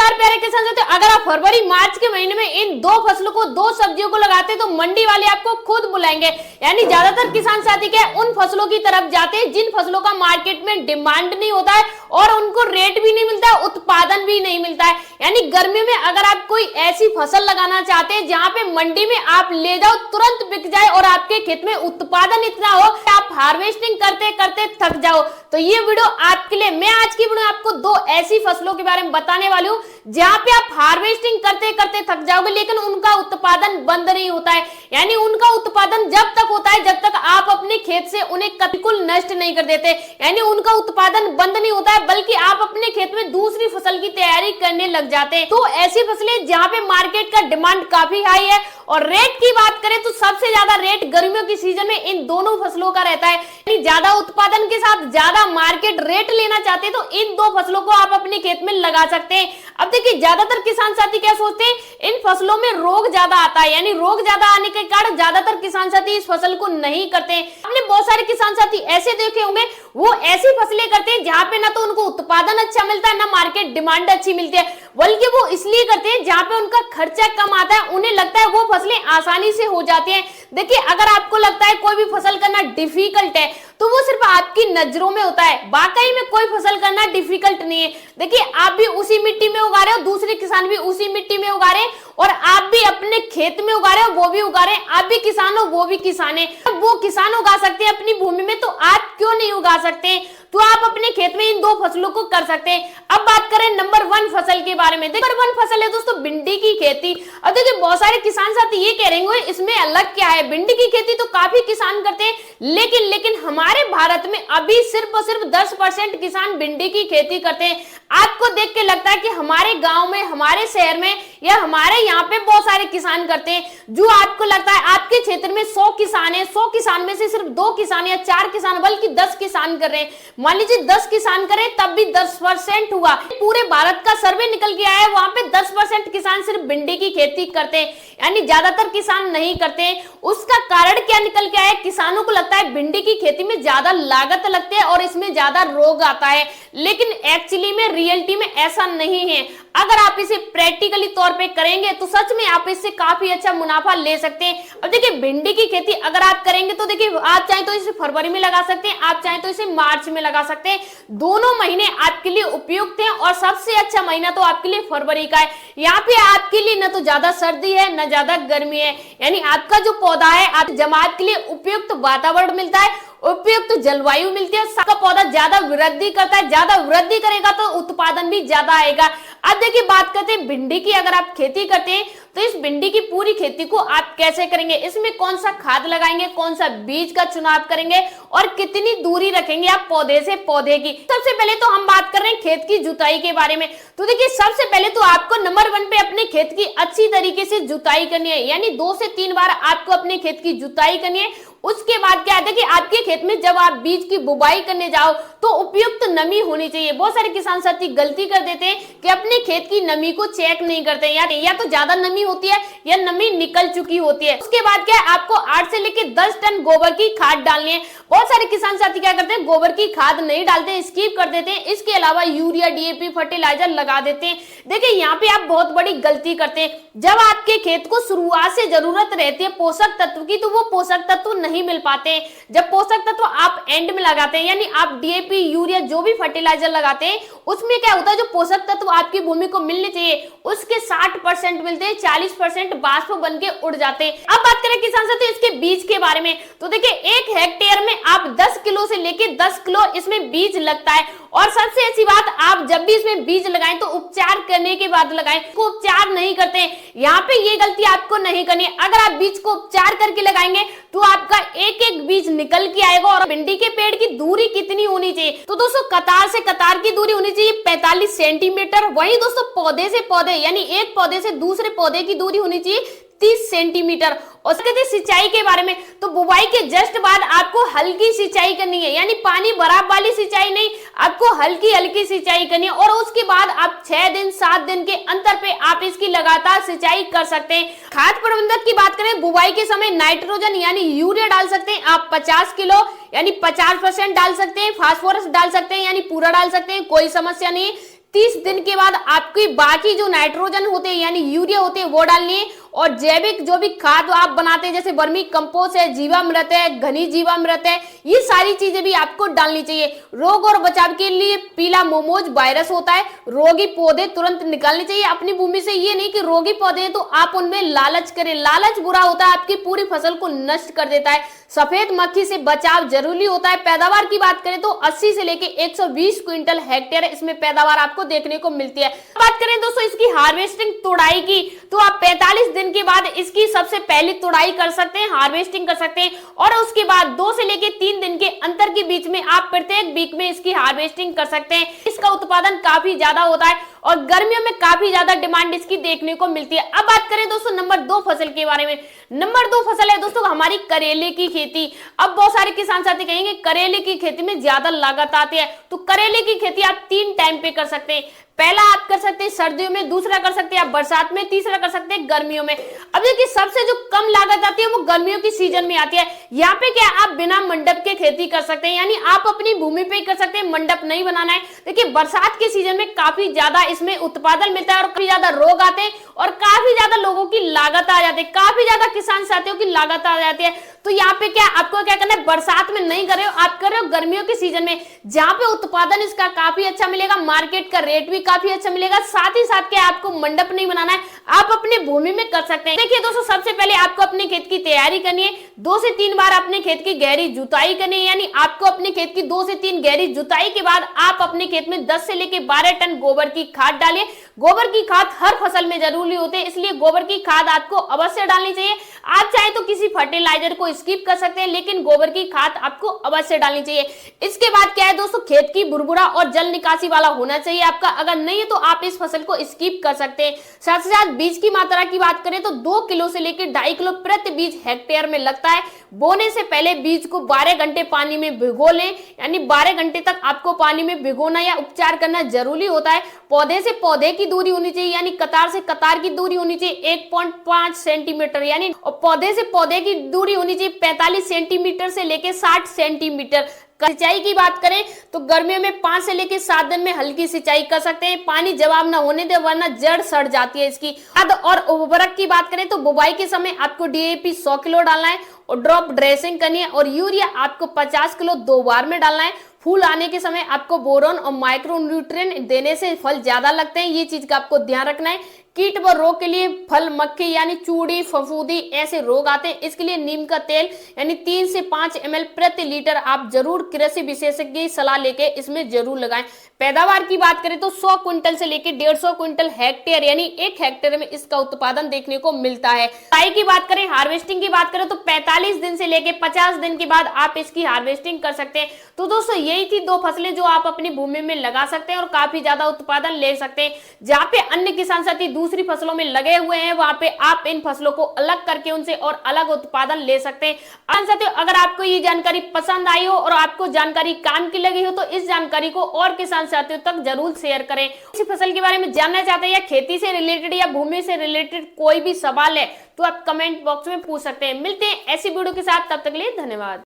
नमस्कार प्यारे किसान साथियों, अगर आप फरवरी मार्च के महीने में इन दो फसलों को, दो सब्जियों को लगाते हैं तो मंडी वाले आपको खुद बुलाएंगे। यानी ज्यादातर किसान साथी क्या उन फसलों की तरफ जाते हैं जिन फसलों का मार्केट में डिमांड नहीं होता है और उनको रेट भी नहीं मिलता है, उत्पादन भी नहीं मिलता है। यानी गर्मियों में अगर आप कोई ऐसी फसल लगाना चाहते हैं जहां पे मंडी में आप ले जाओ तुरंत बिक जाए और आपके खेत में उत्पादन इतना हो आप हार्वेस्टिंग करते करते थक जाओ, तो ये वीडियो आपके लिए। मैं आज की वीडियो आपको दो ऐसी फसलों के बारे में बताने वाली हूँ जहां पे आप हार्वेस्टिंग करते करते थक जाओगे लेकिन उनका उत्पादन बंद नहीं होता है। यानी उनका उत्पादन जब तक होता है जब तक आप अपने खेत से उन्हें बिल्कुल नष्ट नहीं कर देते। यानी उनका उत्पादन बंद नहीं होता है बल्कि आप अपने खेत में दूसरी फसल की तैयारी करने लग जाते हैं। तो ऐसी फसलें जहां पे मार्केट का डिमांड काफी हाई है और रेट की बात करें तो सबसे ज्यादा रेट गर्मियों की सीजन में इन दोनों फसलों का रहता है। यानी ज्यादा उत्पादन के साथ ज्यादा मार्केट रेट लेना चाहते हैं तो इन दो फसलों को आप अपने खेत में लगा सकते हैं। अब देखिए ज्यादातर किसान साथी क्या सोचते हैं, इन फसलों में रोग ज्यादा आता है, यानी रोग ज्यादा आने के कारण ज्यादातर किसान साथी इस फसल को नहीं करते। आपने बहुत सारे किसान साथी ऐसे देखे होंगे वो ऐसी फसलें करते हैं जहां पे ना तो उनको उत्पादन अच्छा मिलता है ना मार्केट डिमांड अच्छी मिलती है, बल्कि वो इसलिए करते हैं जहां पे उनका खर्चा कम आता है, उन्हें लगता है वो फसलें आसानी से हो जाती हैं। देखिए अगर आपको लगता है कोई भी फसल करना डिफिकल्ट है तो वो सिर्फ आपकी नजरों में होता है, वाकई में कोई फसल करना डिफिकल्ट नहीं है। देखिए आप भी उसी मिट्टी में उगा रहे हो, दूसरे किसान भी उसी मिट्टी में उगा रहे हैं और आप भी अपने खेत में उगा रहे हो, वो भी उगा रहे हैं, आप भी किसान हो वो भी किसान है। वो किसान उगा सकते हैं अपनी भूमि में तो आप क्यों नहीं उगा सकते? तो आप अपने खेत में इन दो फसलों को कर सकते हैं। अब बात करें नंबर 1 फसल के बारे में। नंबर 1 फसल है दोस्तों भिंडी की खेती। अब देखिए बहुत सारे किसान साथी ये कह रहे होंगे इसमें अलग क्या है, भिंडी की खेती तो काफी किसान करते हैं लेकिन हमारे भारत में अभी सिर्फ और सिर्फ 10% किसान भिंडी की खेती करते हैं। आपको देख के लगता है कि हमारे गांव में, हमारे शहर में या हमारे यहाँ पे बहुत सारे किसान करते हैं, जो आपको लगता है आपके क्षेत्र में 100 किसान है, 100 किसान में से सिर्फ 2 किसान या 4 किसान बल्कि 10 किसान कर रहे हैं। मान लीजिए 10 किसान करें तब भी 10% हुआ। पूरे भारत का सर्वे निकल के आया है वहां पे 10% किसान सिर्फ भिंडी की खेती करते हैं, यानी ज्यादातर किसान नहीं करते हैं। उसका कारण क्या निकल के आया, किसानों को लगता है भिंडी की खेती में ज्यादा लागत लगती है और इसमें ज्यादा रोग आता है, लेकिन एक्चुअली में रियलिटी में ऐसा नहीं है। अगर आप इसे प्रैक्टिकली तौर पे करेंगे तो सच में आप इससे काफी अच्छा मुनाफा ले सकते हैं। अब देखिए भिंडी की खेती अगर आप करेंगे तो देखिए आप चाहे तो इसे फरवरी में लगा सकते हैं, आप चाहे तो इसे मार्च में लगा सकते हैं। दोनों महीने आपके लिए उपयुक्त हैं और सबसे अच्छा महीना तो आपके लिए फरवरी का है। यहाँ पे आपके लिए न तो ज्यादा सर्दी है न ज्यादा गर्मी है, यानी आपका जो पौधा है आप जमात के लिए उपयुक्त वातावरण मिलता है, उपयुक्त जलवायु मिलती है, सबका पौधा ज्यादा वृद्धि करता है, ज्यादा वृद्धि करेगा तो उत्पादन भी ज्यादा आएगा। अब देखिए बात करते हैं भिंडी की। अगर आप खेती करते हैं तो इस भिंडी की पूरी खेती को आप कैसे करेंगे, इसमें कौन सा खाद लगाएंगे, कौन सा बीज का चुनाव करेंगे और कितनी दूरी रखेंगे आप पौधे से पौधे की। सबसे पहले तो हम बात कर रहे हैं खेत की जुताई के बारे में। तो देखिए सबसे पहले तो आपको नंबर 1 पे अपने खेत की अच्छी तरीके से जुताई करनी है, यानी 2 से 3 बार आपको अपने खेत की जुताई करनी है। उसके बाद क्या है कि आपके खेत में जब आप बीज की बुवाई करने जाओ तो उपयुक्त नमी होनी चाहिए। बहुत सारे किसान साथी गलती कर देते हैं कि अपने खेत की नमी को चेक नहीं करते, या तो ज्यादा नमी होती है या नमी निकल चुकी होती है। उसके बाद क्या है आपको 8 से लेकर 10 टन गोबर की खाद डालनी है। बहुत सारे किसान साथी क्या करते हैं गोबर की खाद नहीं डालते, स्किप कर देते हैं। इसके अलावा यूरिया डीएपी फर्टिलाइजर लगा देते हैं। देखिए यहाँ पे आप बहुत बड़ी गलती करते हैं। जब आपके खेत को शुरुआत से जरूरत रहती है पोषक तत्व की तो वो पोषक तत्व नहीं मिल पाते हैं। जब पोषक तत्व आप एंड में लगाते हैं, यानी आप डीएपी यूरिया जो भी फर्टिलाइजर लगाते हैं उसमें क्या होता है जो पोषक तत्व आपकी भूमि को मिलने चाहिए उसके 60% मिलते हैं, 40% बाष्प बन के उड़ जाते हैं। अब बात करें किसान साथी इसके बीज के बारे में। तो देखिए 1 हेक्टेयर में आप 10 किलो से लेकर 10 किलो इसमें बीज लगता है। और सबसे अच्छी बात, आप जब भी इसमें बीज लगाएं तो उपचार करने के बाद लगाएं, को उपचार नहीं करते हैं। यहाँ पे ये गलती आपको नहीं करनी है। अगर आप बीज को उपचार करके लगाएंगे तो आपका एक एक बीज निकल के आएगा। और भिंडी के पेड़ की दूरी कितनी होनी चाहिए, तो दोस्तों कतार से कतार की दूरी होनी चाहिए 45 सेंटीमीटर। वहीं दोस्तों पौधे से पौधे, यानी एक पौधे से दूसरे पौधे की दूरी होनी चाहिए 30 सेंटीमीटर। और कहते सिंचाई के बारे में, तो बुवाई के जस्ट बाद आपको हल्की सिंचाई करनी है, यानी पानी बराबर वाली सिंचाई नहीं, आपको हल्की हल्की सिंचाई करनी है। और उसके बाद आप 6 दिन 7 दिन के अंतर पे आप इसकी लगातार सिंचाई कर सकते हैं। खाद प्रबंधन की बात करें, बुवाई के समय नाइट्रोजन यानी यूरिया डाल सकते हैं आप 50 किलो, यानी 50% डाल सकते हैं। फास्फोरस डाल सकते हैं, यानी पूरा डाल सकते हैं, कोई समस्या नहीं। 30 दिन के बाद आपकी बाकी जो नाइट्रोजन होते हैं यानी यूरिया होते हैं वो डालनी है। और जैविक जो भी खाद आप बनाते हैं जैसे वर्मी कंपोस्ट है, जीवामृत है, घनी जीवामृत है, ये सारी चीजें भी आपको डालनी चाहिए। रोग और बचाव के लिए पीला मोमोज वायरस होता है, रोगी पौधे तुरंत निकालने चाहिए अपनी भूमि से। ये नहीं कि रोगी पौधे हैं तो आप उनमें लालच करें, लालच बुरा होता है, आपकी पूरी फसल को नष्ट कर देता है। सफेद मक्खी से बचाव जरूरी होता है। पैदावार की बात करें तो 80 से लेके 120 क्विंटल हेक्टेयर इसमें पैदावार आपको देखने को मिलती है। बात करें दोस्तों इसकी हार्वेस्टिंग तुड़ाई की तो आप 45 दिन के बाद इसकी सबसे पहली तुड़ाई कर सकते हैं, हार्वेस्टिंग कर सकते हैं। और उसके बाद 2 से लेके 3 दिन के अंतर के बीच में आप प्रत्येक वीक में इसकी हार्वेस्टिंग कर सकते हैं। इसका उत्पादन काफी ज्यादा होता है और गर्मियों में काफी ज्यादा डिमांड इसकी देखने को मिलती है। अब बात करें दोस्तों नंबर 2 फसल के बारे में। नंबर 2 फसल है दोस्तों हमारी करेले की खेती। अब बहुत सारे किसान साथी कहेंगे करेले की खेती में ज्यादा लागत आती है, तो करेले की खेती आप 3 टाइम पे कर सकते हैं। पहला आप कर सकते हैं सर्दियों में, दूसरा कर सकते हैं आप बरसात में, तीसरा कर सकते हैं गर्मियों में। अब देखिए सबसे जो कम लागत आती है वो गर्मियों की सीजन में आती है। यहाँ पे क्या आप बिना मंडप के खेती कर सकते हैं, यानी आप अपनी भूमि पे कर सकते हैं, मंडप नहीं बनाना है। देखिए बरसात के सीजन में काफी ज्यादा इसमें उत्पादन मिलता है और काफी ज्यादा रोग आते हैं और काफी ज्यादा लोगों की लागत आ जाती है, काफी ज्यादा किसान साथियों की लागत आ जाती है। तो यहाँ पे क्या आपको क्या करना है, बरसात में नहीं कर रहे हो, आप कर रहे हो गर्मियों के सीजन में, जहां पे उत्पादन इसका काफी अच्छा मिलेगा, मार्केट का रेट भी काफी अच्छा मिलेगा। साथ ही साथ क्या आपको मंडप नहीं बनाना है, आप अपने भूमि में कर सकते हैं। देखिए दोस्तों सबसे पहले आपको अपने खेत की तैयारी करनी है। 2 से 3 बार अपने खेत की गहरी जुताई करनी है, यानी आपको अपने खेत की 2 से 3 गहरी जुताई के बाद आप अपने खेत में 10 से लेकर 12 टन गोबर की खाद डालिए। गोबर की खाद हर फसल में जरूरी होती है, इसलिए गोबर की खाद आपको अवश्य डालनी चाहिए। आप चाहे तो किसी फर्टिलाइजर को स्किप कर सकते हैं, लेकिन गोबर की खाद आपको अवश्य डालनी चाहिए। इसके बाद क्या है दोस्तों, खेत की बुरबुरा और जल निकासी वाला होना चाहिए आपका, अगर नहीं है तो आप इस फसल को स्किप कर सकते हैं। साथ ही साथ बीज की मात्रा की बात करें तो 2 किलो से लेकर 2.5 किलो प्रति बीज हेक्टेयर में लगता है। बोने से पहले बीज को 12 घंटे पानी में भिगो लें, यानी 12 घंटे तक आपको पानी में भिगोना या उपचार करना जरूरी होता है। पौधे से पौधे की दूरी होनी चाहिए, यानी कतार से कतार की दूरी होनी चाहिए 1.5 सेंटीमीटर, यानी पौधे से पौधे की दूरी होनी चाहिए 45 सेंटीमीटर से लेकर 60 सेंटीमीटर। सिंचाई की बात करें तो गर्मियों में 5 से लेकर 7 दिन में हल्की सिंचाई कर सकते हैं, पानी जवाब ना होने दे वरना जड़ सड़ जाती है इसकी। खाद और उर्वरक की बात करें तो बुवाई के समय आपको डीएपी 100 किलो डालना है और ड्रॉप ड्रेसिंग करनी है, और यूरिया आपको 50 किलो 2 बार में डालना है। फूल आने के समय आपको बोरोन और माइक्रो न्यूट्रिएंट देने से फल ज्यादा लगते हैं, ये चीज का आपको ध्यान रखना है। कीट व रोग के लिए फल मक्खी यानी चूड़ी फफूंदी ऐसे रोग आते हैं, इसके लिए नीम का तेल यानी 3 से 5 ml प्रति लीटर आप जरूर कृषि विशेषज्ञ की सलाह लेके इसमें जरूर लगाएं। पैदावार की बात करें तो 100 क्विंटल से लेकर 150 क्विंटल हेक्टेयर यानी 1 हेक्टेयर में इसका उत्पादन देखने को मिलता है। कटाई की बात करें, हार्वेस्टिंग की बात करें तो 45 दिन से लेकर 50 दिन के बाद आप इसकी हार्वेस्टिंग कर सकते हैं। तो दोस्तों यही थी 2 फसलें जो आप अपनी भूमि में लगा सकते हैं और काफी ज्यादा उत्पादन ले सकते हैं। जहाँ पे अन्य किसान साथी दूसरी फसलों में लगे हुए हैं वहां पे आप इन फसलों को अलग करके उनसे और अलग उत्पादन ले सकते हैं। साथियों अगर आपको ये जानकारी पसंद आई हो और आपको जानकारी काम की लगी हो तो इस जानकारी को और किसान साथियों तक जरूर शेयर करें। इसी फसल के बारे में जानना चाहते हैं या खेती से रिलेटेड या भूमि से रिलेटेड कोई भी सवाल है तो आप कमेंट बॉक्स में पूछ सकते हैं। मिलते हैं ऐसी वीडियो के साथ, तब तक के लिए धन्यवाद।